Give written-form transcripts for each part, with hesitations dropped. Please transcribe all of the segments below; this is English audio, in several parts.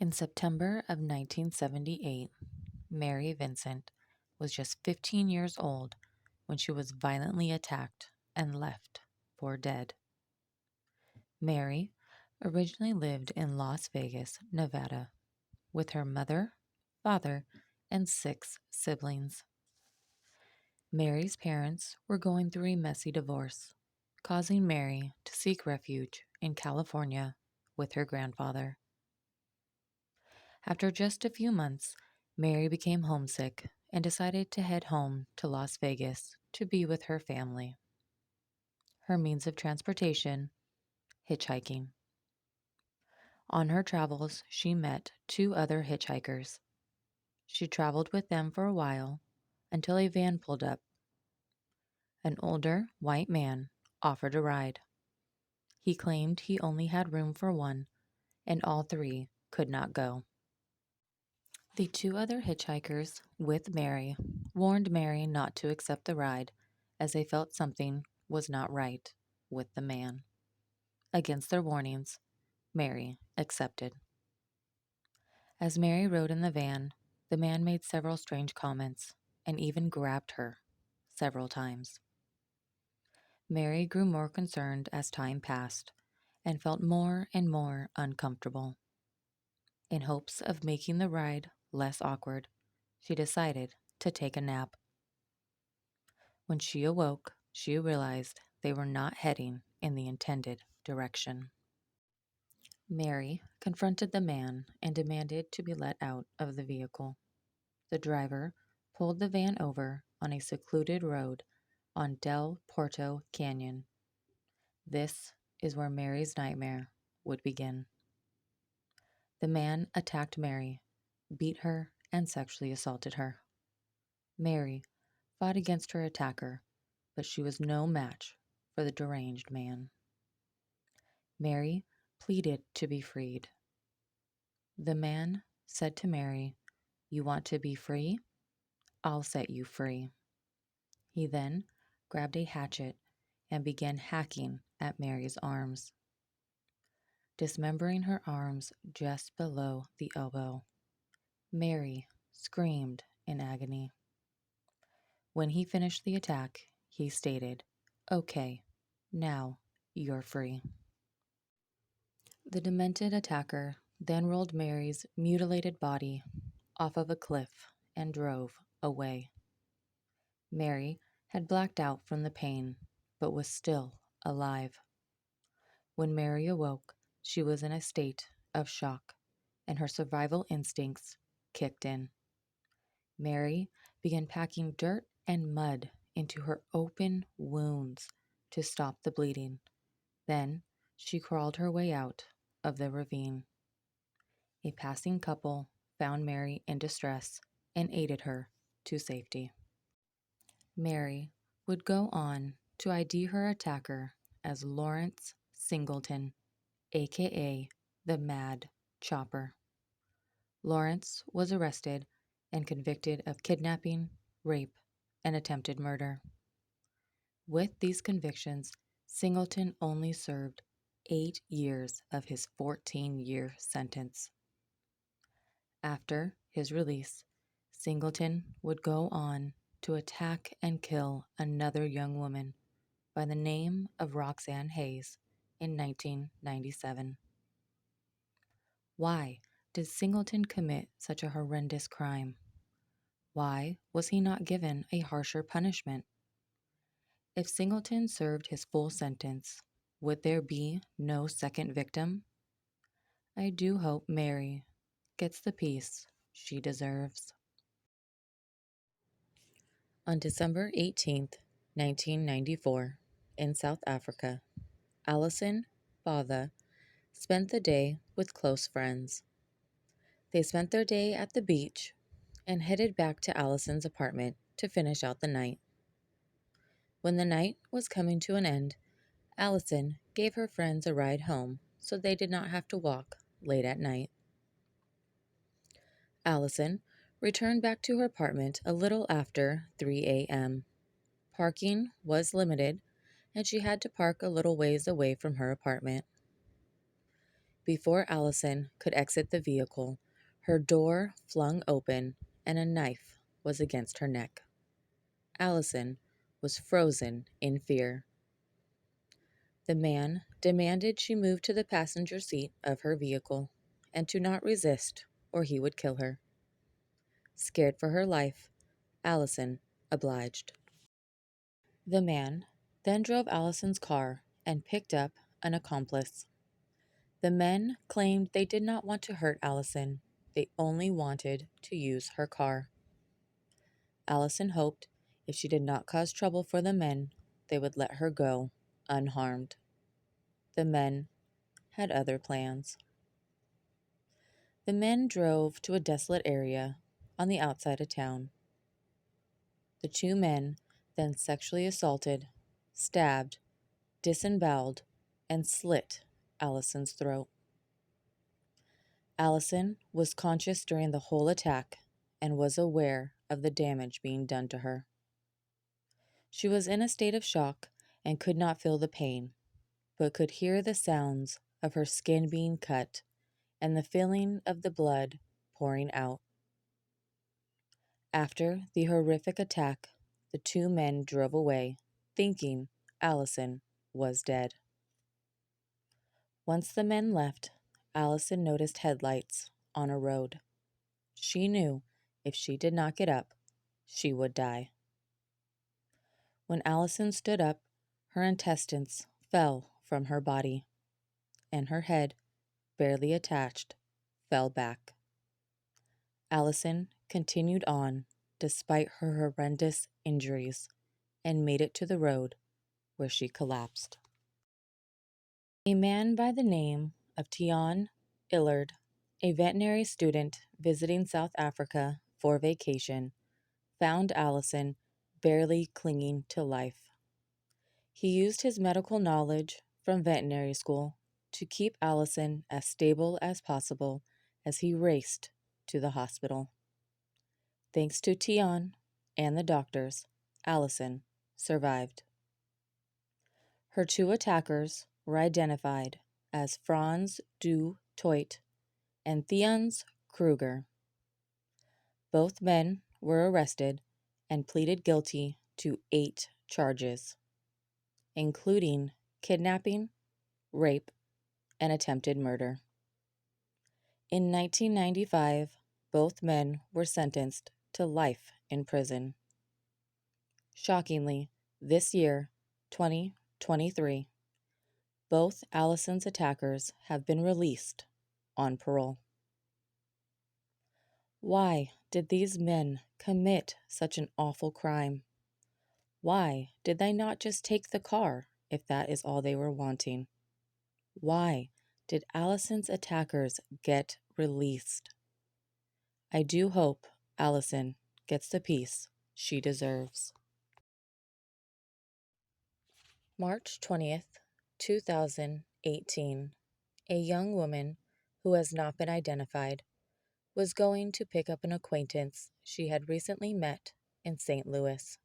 In September of 1978, Mary Vincent was just 15 years old when she was violently attacked and left for dead. Mary originally lived in Las Vegas, Nevada, with her mother, father, and 6 siblings. Mary's parents were going through a messy divorce, causing Mary to seek refuge in California with her grandfather. After just a few months, Mary became homesick and decided to head home to Las Vegas to be with her family. Her means of transportation: hitchhiking. On her travels, she met 2 other hitchhikers. She traveled with them for a while until a van pulled up. An older white man offered a ride. He claimed he only had room for one, and all 3 could not go. The 2 other hitchhikers with Mary warned Mary not to accept the ride as they felt something was not right with the man. Against their warnings, Mary accepted. As Mary rode in the van, the man made several strange comments and even grabbed her several times. Mary grew more concerned as time passed and felt more and more uncomfortable. In hopes of making the ride less awkward, she decided to take a nap. When she awoke, she realized they were not heading in the intended direction. Mary confronted the man and demanded to be let out of the vehicle. The driver pulled the van over on a secluded road on Del Porto Canyon. This is where Mary's nightmare would begin. The man attacked Mary, beat her, and sexually assaulted her. Mary fought against her attacker, but she was no match for the deranged man. Mary pleaded to be freed. The man said to Mary, "You want to be free? I'll set you free." He then grabbed a hatchet and began hacking at Mary's arms, dismembering her arms just below the elbow. Mary screamed in agony. When he finished the attack, he stated, "Okay, now you're free." The demented attacker then rolled Mary's mutilated body off of a cliff and drove away. Mary had blacked out from the pain, but was still alive. When Mary awoke, she was in a state of shock, and her survival instincts kicked in. Mary began packing dirt and mud into her open wounds to stop the bleeding. Then she crawled her way out of the ravine. A passing couple found Mary in distress and aided her to safety. Mary would go on to ID her attacker as Lawrence Singleton, aka the Mad Chopper. Lawrence was arrested and convicted of kidnapping, rape, and attempted murder. With these convictions, Singleton only served 8 years of his 14-year sentence. After his release, Singleton would go on to attack and kill another young woman by the name of Roxanne Hayes in 1997. Why did Singleton commit such a horrendous crime? Why was he not given a harsher punishment? If Singleton served his full sentence, would there be no second victim? I do hope Mary gets the peace she deserves. On December 18th, 1994, in South Africa, Alison Botha spent the day with close friends. They spent their day at the beach and headed back to Alison's apartment to finish out the night. When the night was coming to an end, Alison gave her friends a ride home so they did not have to walk late at night. Alison returned back to her apartment a little after 3 a.m. Parking was limited, and she had to park a little ways away from her apartment. Before Allison could exit the vehicle, her door flung open and a knife was against her neck. Allison was frozen in fear. The man demanded she move to the passenger seat of her vehicle and to not resist or he would kill her. Scared for her life, Allison obliged. The man then drove Allison's car and picked up an accomplice. The men claimed they did not want to hurt Allison, they only wanted to use her car. Allison hoped if she did not cause trouble for the men, they would let her go unharmed. The men had other plans. The men drove to a desolate area on the outside of town. The two men then sexually assaulted, stabbed, disemboweled, and slit Allison's throat. Allison was conscious during the whole attack and was aware of the damage being done to her. She was in a state of shock and could not feel the pain, but could hear the sounds of her skin being cut and the feeling of the blood pouring out. After the horrific attack, the two men drove away, thinking Allison was dead. Once the men left, Allison noticed headlights on a road. She knew if she did not get up, she would die. When Allison stood up, her intestines fell from her body, and her head, barely attached, fell back. Allison continued on despite her horrendous injuries and made it to the road where she collapsed. A man by the name of Tion Illard, a veterinary student visiting South Africa for vacation, found Allison barely clinging to life. He used his medical knowledge from veterinary school to keep Allison as stable as possible as he raced to the hospital. Thanks to Tion and the doctors, Allison survived. Her two attackers were identified as Franz du Toit and Theuns Kruger. Both men were arrested and pleaded guilty to 8 charges, including kidnapping, rape, and attempted murder. In 1995, both men were sentenced to life in prison. Shockingly, this year, 2023, both Allison's attackers have been released on parole. Why did these men commit such an awful crime? Why did they not just take the car if that is all they were wanting? Why did Allison's attackers get released? I do hope Allison gets the peace she deserves. March 20th, 2018. A young woman who has not been identified was going to pick up an acquaintance she had recently met in St. Louis.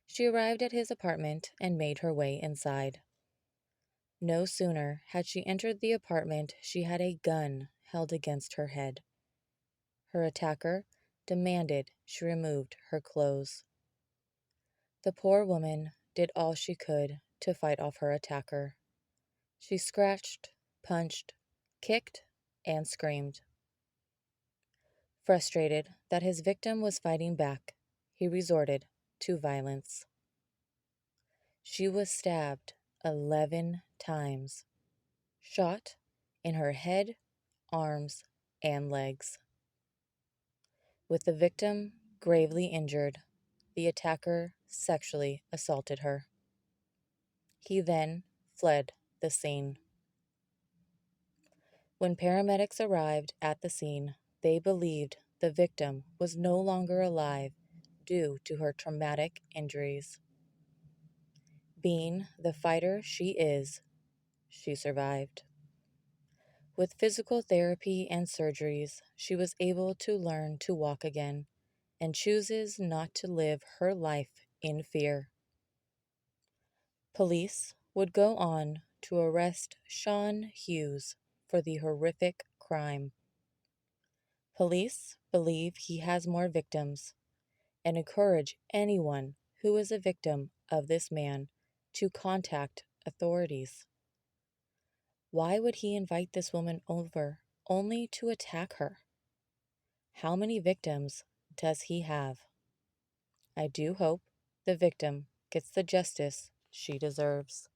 She arrived at his apartment and made her way inside. No sooner had she entered the apartment, she had a gun held against her head. Her attacker demanded she removed her clothes. The poor woman did all she could to fight off her attacker. She scratched, punched, kicked, and screamed. Frustrated that his victim was fighting back, he resorted to violence. She was stabbed 11 times, shot in her head, arms, and legs. With the victim gravely injured, the attacker sexually assaulted her. He then fled the scene. When paramedics arrived at the scene, they believed the victim was no longer alive due to her traumatic injuries. Being the fighter she is, she survived. With physical therapy and surgeries, she was able to learn to walk again and chooses not to live her life in fear. Police would go on to arrest Sean Hughes, for the horrific crime. Police believe he has more victims and encourage anyone who is a victim of this man to contact authorities. Why would he invite this woman over only to attack her? How many victims does he have? I do hope the victim gets the justice she deserves.